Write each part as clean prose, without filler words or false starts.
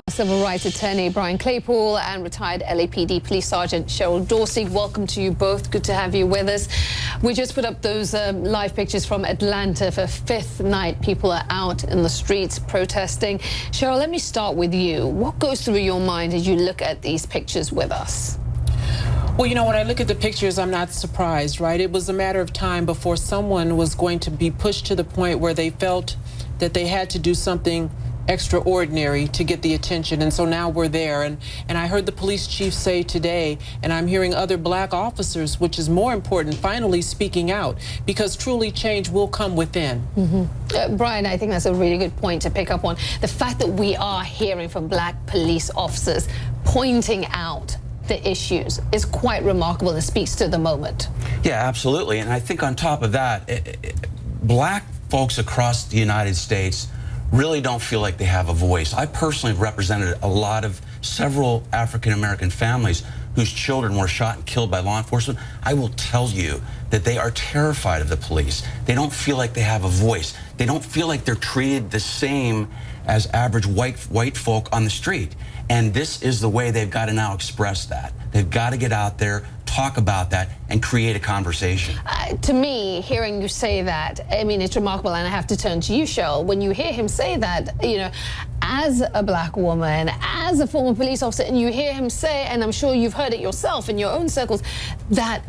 Civil rights attorney Brian Claypool and retired LAPD Police Sergeant Cheryl Dorsey. Welcome to you both. Good to have you with us. We just put up those live pictures from Atlanta for fifth night. People are out in the streets protesting. Cheryl, let me start with you. What goes through your mind as you look at these pictures with us? Well, you know, when I look at the pictures, I'm not surprised, right? It was a matter of time before someone was going to be pushed to the point where they felt that they had to do something extraordinary to get the attention, and so now we're there. And I heard the police chief say today, and I'm hearing other black officers, which is more important, finally speaking out, because truly change will come within. Brian, I think that's a really good point to pick up on. The fact that we are hearing from black police officers pointing out the issues is quite remarkable and speaks to the moment. Yeah, absolutely. And I think on top of that, black folks across the United States really don't feel like they have a voice. I personally have represented several African-American families whose children were shot and killed by law enforcement. I will tell you that they are terrified of the police. They don't feel like they have a voice. They don't feel like they're treated the same as average white folk on the street. And this is the way they've got to now express that. They've got to get out there, talk about that, and create a conversation. To me, hearing you say that, I mean, it's remarkable, and I have to turn to you, Cheryl. When you hear him say that, you know, as a black woman, as a former police officer, and you hear him say, and I'm sure you've heard it yourself in your own circles, that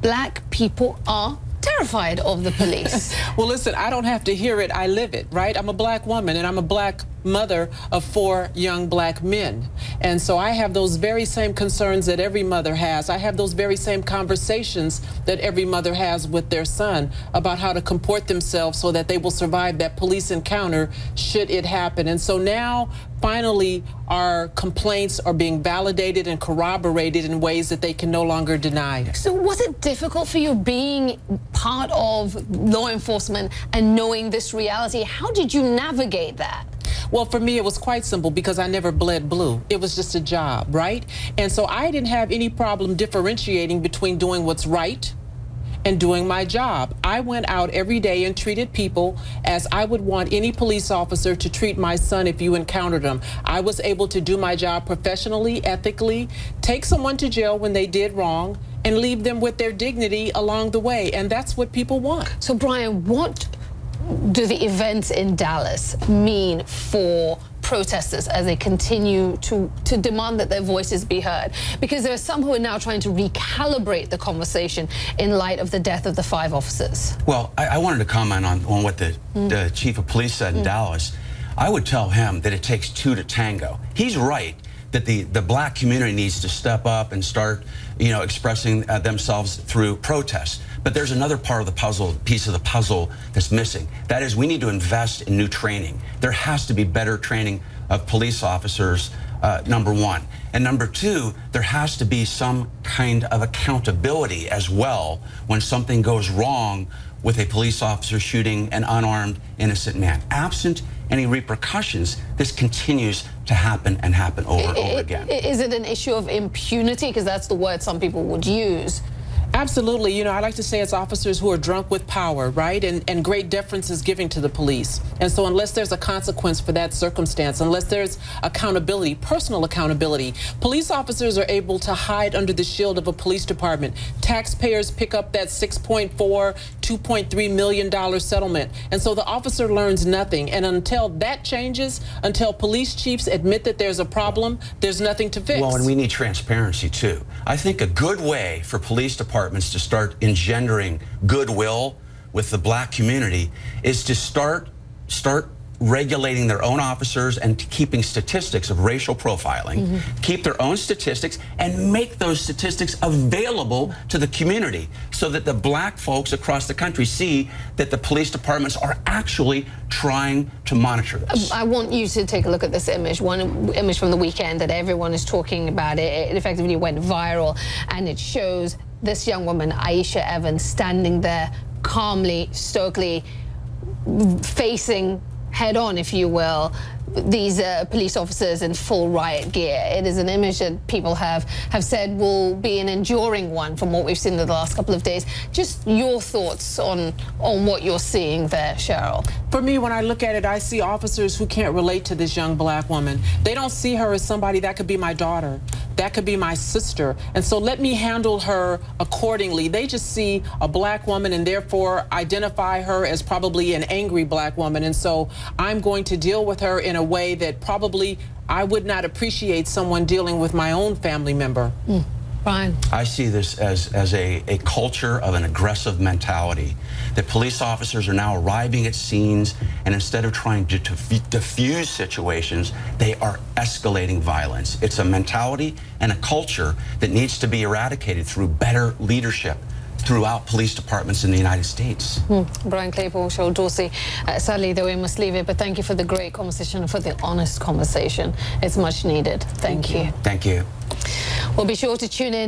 black people are terrified of the police. Well, listen, I don't have to hear it, I live it, right? I'm a black woman, and I'm a black mother of 4 young black men. And so I have those very same concerns that every mother has. I have those very same conversations that every mother has with their son about how to comport themselves so that they will survive that police encounter should it happen. And so now, finally, our complaints are being validated and corroborated in ways that they can no longer deny. So was it difficult for you being part of law enforcement and knowing this reality? How did you navigate that? Well, for me, it was quite simple because I never bled blue. It was just a job, right? And so I didn't have any problem differentiating between doing what's right and doing my job. I went out every day and treated people as I would want any police officer to treat my son if you encountered him. I was able to do my job professionally, ethically, take someone to jail when they did wrong, and leave them with their dignity along the way. And that's what people want. So, Brian, what do the events in Dallas mean for protesters as they continue to demand that their voices be heard? Because there are some who are now trying to recalibrate the conversation in light of the death of the 5 officers. Well, I wanted to comment on what the chief of police said in Dallas. I would tell him that it takes 2 to tango. He's right that the black community needs to step up and start, you know, expressing themselves through protests. But there's another part of the puzzle, piece of the puzzle that's missing. That is, we need to invest in new training. There has to be better training of police officers, number 1. And number 2, there has to be some kind of accountability as well when something goes wrong with a police officer shooting an unarmed, innocent man. Absent any repercussions, this continues to happen and happen over and over again. Is it an issue of impunity? Because that's the word some people would use. Absolutely. You know, I like to say it's officers who are drunk with power, right? And great deference is given to the police. And so unless there's a consequence for that circumstance, unless there's accountability, personal accountability, police officers are able to hide under the shield of a police department. Taxpayers pick up that $6.4, $2.3 million settlement. And so the officer learns nothing. And until that changes, until police chiefs admit that there's a problem, there's nothing to fix. Well, and we need transparency, too. I think a good way for police departments to start engendering goodwill with the black community is to start regulating their own officers and keeping statistics of racial profiling, keep their own statistics, and make those statistics available to the community so that the black folks across the country see that the police departments are actually trying to monitor this. I want you to take a look at this image, one image from the weekend that everyone is talking about. It effectively went viral, and it shows this young woman, Aisha Evans, standing there calmly, stoically, facing head on, if you will, these police officers in full riot gear. It is an image that people have said will be an enduring one from what we've seen in the last couple of days. Just your thoughts on what you're seeing there, Cheryl. For me, when I look at it, I see officers who can't relate to this young black woman. They don't see her as somebody that could be my daughter, that could be my sister, and so let me handle her accordingly. They just see a black woman and therefore identify her as probably an angry black woman, and so I'm going to deal with her in a way that probably I would not appreciate someone dealing with my own family member. Brian. I see this as a culture of an aggressive mentality, that police officers are now arriving at scenes, and instead of trying to diffuse situations, they are escalating violence. It's a mentality and a culture that needs to be eradicated through better leadership throughout police departments in the United States. Brian Claypool, Cheryl Dorsey. Sadly, though, we must leave it, but thank you for the great conversation and for the honest conversation. It's much needed. Thank you. Thank you. Well, be sure to tune in.